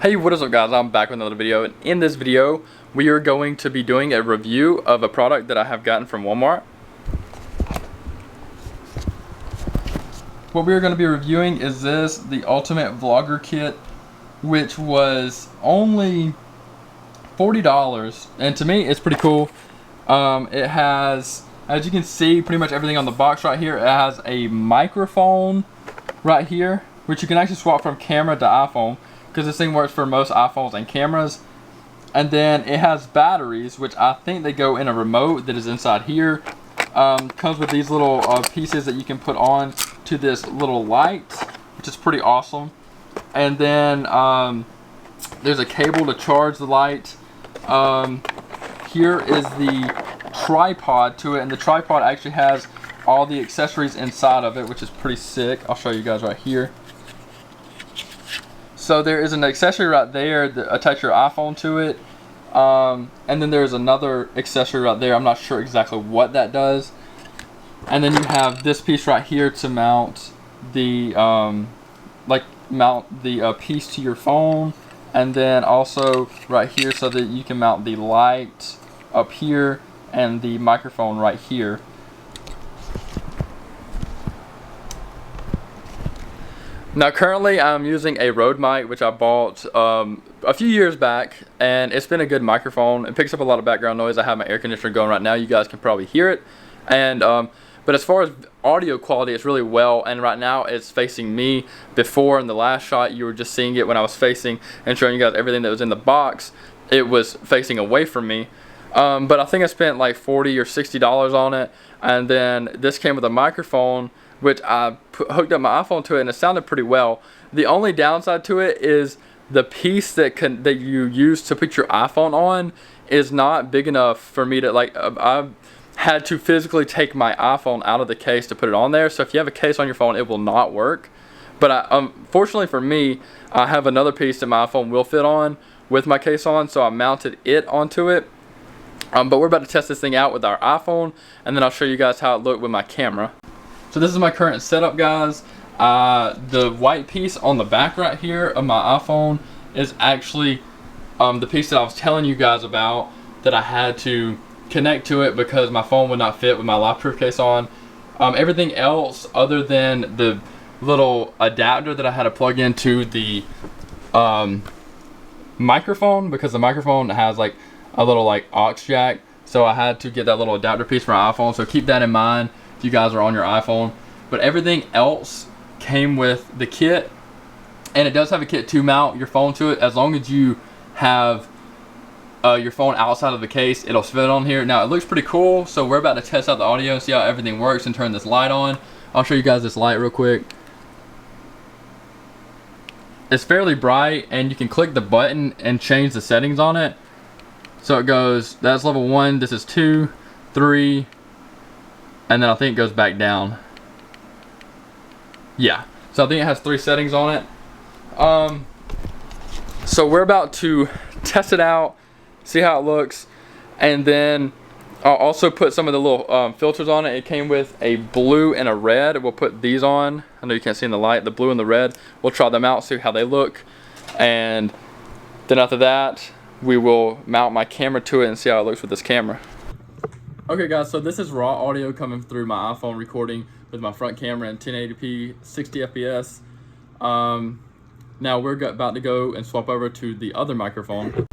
Hey, what is up guys, I'm back with another video, and in this video we are going to be doing a review of a product that I have gotten from Walmart. What we are going to be reviewing is the Ultimate Vlogger Kit, which was only $40, and to me it's pretty cool. It has, as you can see, pretty much everything on the box right here. It has a microphone right here, which you can actually swap from camera to iPhone, because this thing works for most iPhones and cameras. And then it has batteries, which I think they go in a remote that is inside here. Comes with these little pieces that you can put on to this little light, which is pretty awesome. And then there's a cable to charge the light. Here is the tripod to it, and the tripod actually has all the accessories inside of it, which is pretty sick. I'll show you guys right here. So there is an accessory right there that attach your iPhone to it, and then there's another accessory right there. I'm not sure exactly what that does. And then you have this piece right here to mount the piece to your phone, and then also right here so that you can mount the light up here and the microphone right here. Now currently I'm using a Rode mic, which I bought a few years back, and it's been a good microphone. It picks up a lot of background noise. I have my air conditioner going right now. You guys can probably hear it. And but as far as audio quality, it's really well, and right now it's facing me. Before, in the last shot, you were just seeing it when I was facing and showing you guys everything that was in the box. It was facing away from me. But I think I spent like $40 or $60 on it, and then this came with a microphone, which I hooked up my iPhone to it, and it sounded pretty well. The only downside to it is the piece that you use to put your iPhone on is not big enough for me to, like, I had to physically take my iPhone out of the case to put it on there. So if you have a case on your phone, it will not work. But fortunately for me, I have another piece that my iPhone will fit on with my case on, so I mounted it onto it. But we're about to test this thing out with our iPhone, and then I'll show you guys how it looked with my camera. So this is my current setup, guys. The white piece on the back right here of my iPhone is actually the piece that I was telling you guys about, that I had to connect to it because my phone would not fit with my LifeProof case on. Everything else, other than the little adapter that I had to plug into the microphone, because the microphone has like a little like aux jack, so I had to get that little adapter piece for my iPhone. So keep that in mind if you guys are on your iPhone. But everything else came with the kit, and it does have a kit to mount your phone to it. As long as you have your phone outside of the case, it'll fit on here. Now it looks pretty cool, so we're about to test out the audio and see how everything works and turn this light on. I'll show you guys this light real quick. It's fairly bright, and you can click the button and change the settings on it. So it goes, that's level 1, this is 2, 3, and then I think it goes back down. Yeah, so I think it has 3 settings on it. So we're about to test it out, see how it looks, and then I'll also put some of the little filters on it. It came with a blue and a red. We'll put these on. I know you can't see in the light, the blue and the red. We'll try them out, see how they look, and then after that we will mount my camera to it and see how it looks with this camera. Okay guys, so this is raw audio coming through my iPhone recording with my front camera in 1080p 60 fps. Now we're about to go and swap over to the other microphone.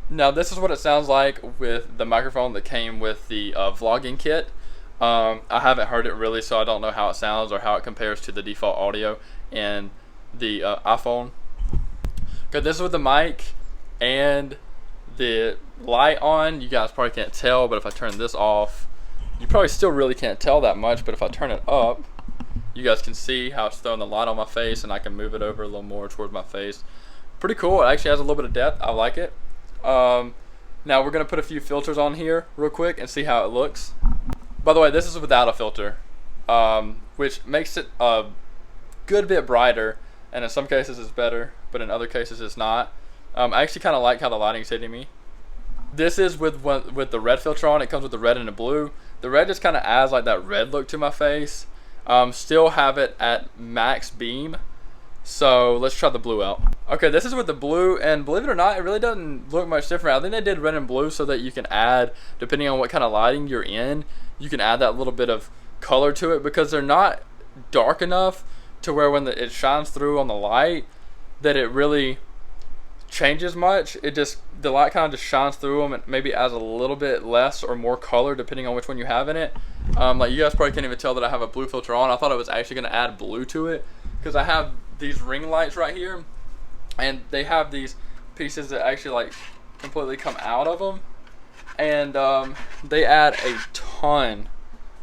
Now this is what it sounds like with the microphone that came with the vlogging kit. I haven't heard it really, so I don't know how it sounds or how it compares to the default audio in the iPhone. Okay, this is with the mic and the light on. You guys probably can't tell, but if I turn this off, you probably still really can't tell that much, but if I turn it up, you guys can see how it's throwing the light on my face, and I can move it over a little more towards my face. Pretty cool. It actually has a little bit of depth. I like it. Now we're going to put a few filters on here real quick and see how it looks. By the way, this is without a filter, which makes it a good bit brighter, and in some cases it's better, but in other cases it's not. I actually kind of like how the lighting's hitting me. This is with the red filter on. It comes with the red and the blue. The red just kind of adds like that red look to my face. Still have it at max beam, So let's try the blue out. Okay, this is with the blue, and believe it or not, it really doesn't look much different. I think they did red and blue so that you can add, depending on what kind of lighting you're in, you can add that little bit of color to it, because they're not dark enough to where when it shines through on the light that it really changes much. The light kind of just shines through them and maybe adds a little bit less or more color depending on which one you have in it. Like, you guys probably can't even tell that I have a blue filter on. I thought I was actually going to add blue to it because I have these ring lights right here, and they have these pieces that actually like completely come out of them, and they add a ton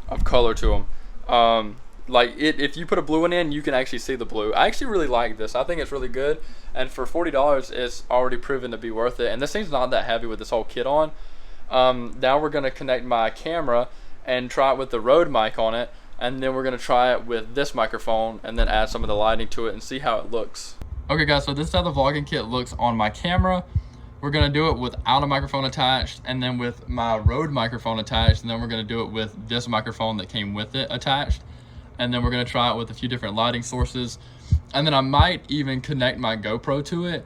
of color to them. If you put a blue one in, you can actually see the blue. I actually really like this. I think it's really good, and for $40 it's already proven to be worth it. And this thing's not that heavy with this whole kit on. Now we're going to connect my camera and try it with the Rode mic on it, and then we're going to try it with this microphone and then add some of the lighting to it and see how it looks. Okay guys, so this is how the vlogging kit looks on my camera. We're going to do it without a microphone attached, and then with my Rode microphone attached, and then we're going to do it with this microphone that came with it attached. And then we're going to try it with a few different lighting sources, and then I might even connect my GoPro to it.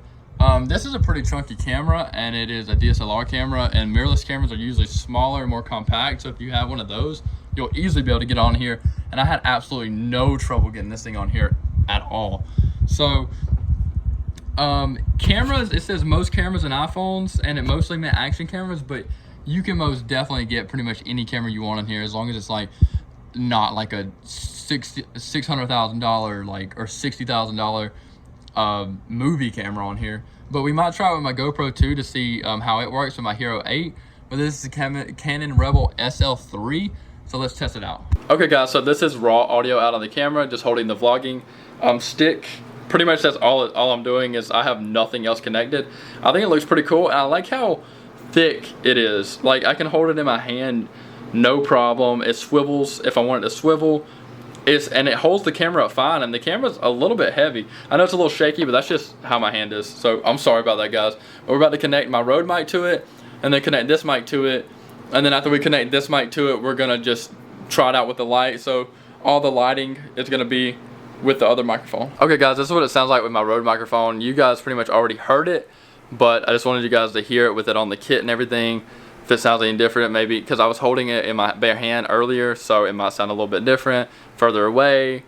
This is a pretty chunky camera, and it is a DSLR camera, and mirrorless cameras are usually smaller and more compact, so if you have one of those, you'll easily be able to get on here. And I had absolutely no trouble getting this thing on here at all. So cameras, it says most cameras and iPhones, and it mostly meant action cameras, but you can most definitely get pretty much any camera you want in here, as long as it's like not like a $600,000 like or $60,000 movie camera on here. But we might try it with my GoPro too to see how it works with my Hero 8. But this is a Canon Rebel SL3, so let's test it out. Okay guys, so this is raw audio out of the camera, just holding the vlogging stick. Pretty much that's all I'm doing, is I have nothing else connected. I think it looks pretty cool, and I like how thick it is. Like, I can hold it in my hand no problem. It swivels if I want it to swivel. And it holds the camera up fine, and the camera's a little bit heavy. I know it's a little shaky, but that's just how my hand is, so I'm sorry about that, guys. But we're about to connect my Rode mic to it, and then connect this mic to it, and then after we connect this mic to it, we're gonna just try it out with the light. So all the lighting is gonna be with the other microphone. Okay guys, this is what it sounds like with my Rode microphone. You guys pretty much already heard it, but I just wanted you guys to hear it with it on the kit and everything. If it sounds any different, maybe because I was holding it in my bare hand earlier, so it might sound a little bit different, further away,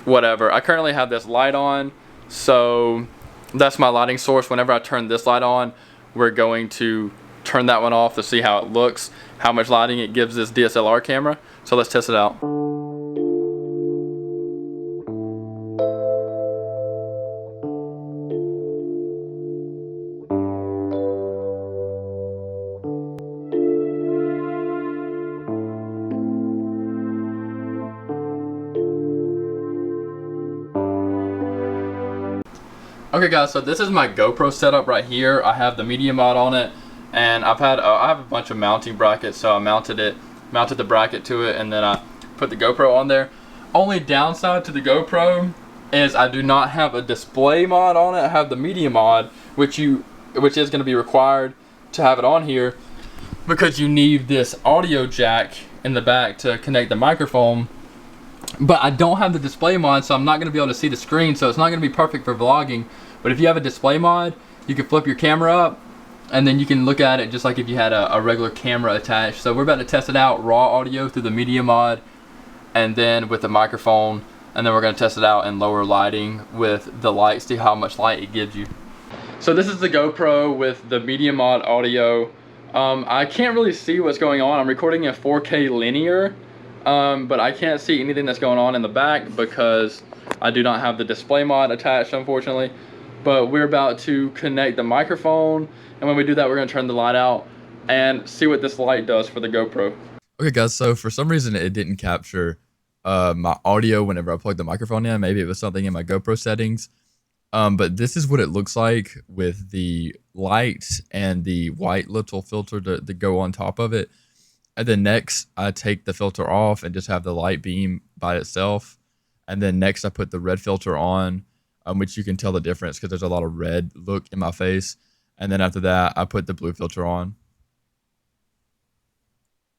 whatever. I currently have this light on, so that's my lighting source. Whenever I turn this light on, we're going to turn that one off to see how it looks, how much lighting it gives this DSLR camera. So let's test it out. Okay guys, so this is my GoPro setup right here. I have the media mod on it, and I have a bunch of mounting brackets, so I mounted the bracket to it, and then I put the GoPro on there. Only downside to the GoPro is I do not have a display mod on it. I have the media mod, which is going to be required to have it on here, because you need this audio jack in the back to connect the microphone. But I don't have the display mod, so I'm not going to be able to see the screen, so it's not going to be perfect for vlogging. But if you have a display mod, you can flip your camera up, and then you can look at it just like if you had a regular camera attached. So we're about to test it out, raw audio through the media mod, and then with the microphone, and then we're going to test it out in lower lighting with the light, see how much light it gives you. So this is the GoPro with the media mod audio. I can't really see what's going on. I'm recording in 4K linear. But I can't see anything that's going on in the back because I do not have the display mod attached, unfortunately. But we're about to connect the microphone, and when we do that, we're going to turn the light out and see what this light does for the GoPro. Okay guys, so for some reason it didn't capture my audio whenever I plugged the microphone in. Maybe it was something in my GoPro settings. But this is what it looks like with the light and the white little filter to go on top of it. And then next, I take the filter off and just have the light beam by itself. And then next, I put the red filter on, which you can tell the difference because there's a lot of red look in my face. And then after that, I put the blue filter on.